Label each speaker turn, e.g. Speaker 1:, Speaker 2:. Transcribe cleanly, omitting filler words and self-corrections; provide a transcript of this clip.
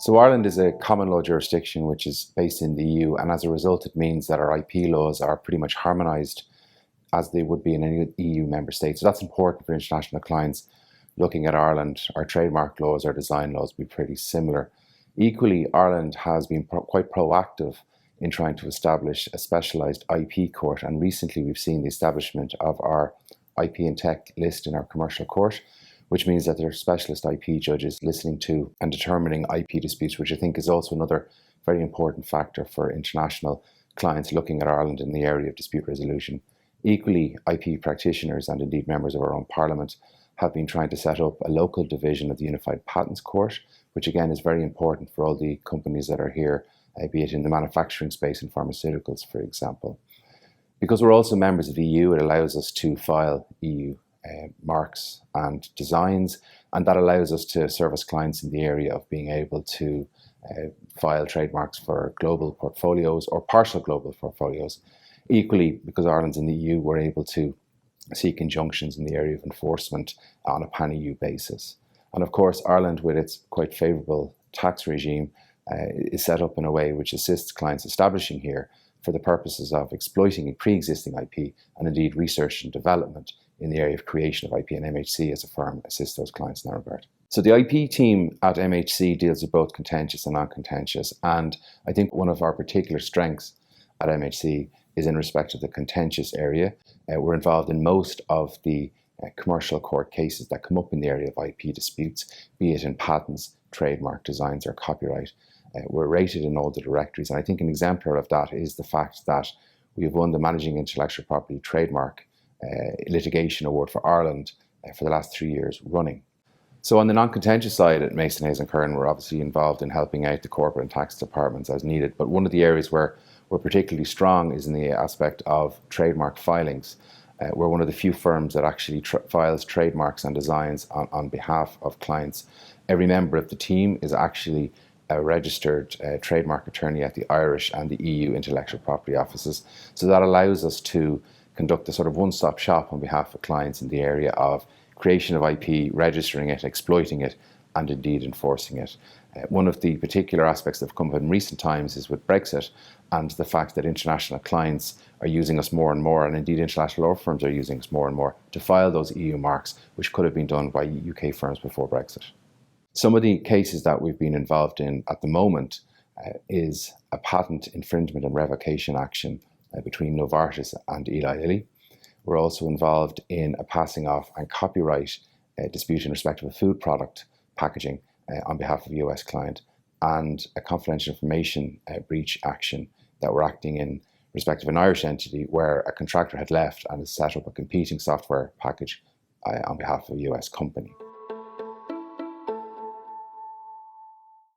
Speaker 1: So Ireland is a common law jurisdiction which is based in the EU, and as a result it means that our IP laws are pretty much harmonised as they would be in any EU member state. So that's important for international clients looking at Ireland. Our trademark laws, our design laws will be pretty similar. Equally, Ireland has been quite proactive in trying to establish a specialised IP court, and recently we've seen the establishment of our IP and tech list in our commercial court, which means that there are specialist IP judges listening to and determining IP disputes, which I think is also another very important factor for international clients looking at Ireland in the area of dispute resolution. Equally, IP practitioners and indeed members of our own parliament have been trying to set up a local division of the Unified Patents Court, which again is very important for all the companies that are here, be it in the manufacturing space and pharmaceuticals, for example. Because we're also members of the EU, it allows us to file EU marks and designs, and that allows us to service clients in the area of being able to file trademarks for global portfolios or partial global portfolios. Equally, because Ireland's in the EU, we're able to seek injunctions in the area of enforcement on a pan-EU basis. And of course, Ireland, with its quite favourable tax regime, is set up in a way which assists clients establishing here for the purposes of exploiting pre-existing IP and indeed research and development in the area of creation of IP, and MHC as a firm assists those clients in that regard. So the IP team at MHC deals with both contentious and non-contentious, and I think one of our particular strengths at MHC is in respect of the contentious area. We're involved in most of the commercial court cases that come up in the area of IP disputes, be it in patents, trademark, designs or copyright. We're rated in all the directories, and I think an exemplar of that is the fact that we have won the Managing Intellectual Property Trademark Litigation Award for Ireland for the last 3 years running. So on the non-contentious side at Mason Hayes & Curran, we're obviously involved in helping out the corporate and tax departments as needed, but one of the areas where we're particularly strong is in the aspect of trademark filings. We're one of the few firms that actually files trademarks and designs on behalf of clients. Every member of the team is actually a registered trademark attorney at the Irish and the EU intellectual property offices. So that allows us to conduct a sort of one-stop shop on behalf of clients in the area of creation of IP, registering it, exploiting it, and indeed enforcing it. One of the particular aspects that have come up in recent times is with Brexit and the fact that international clients are using us more and more, and indeed international law firms are using us more and more to file those EU marks, which could have been done by UK firms before Brexit. Some of the cases that we've been involved in at the moment is a patent infringement and revocation action between Novartis and Eli Lilly. We're also involved in a passing off and copyright dispute in respect of a food product packaging on behalf of a US client, and a confidential information breach action that we're acting in respect of an Irish entity where a contractor had left and has set up a competing software package on behalf of a US company.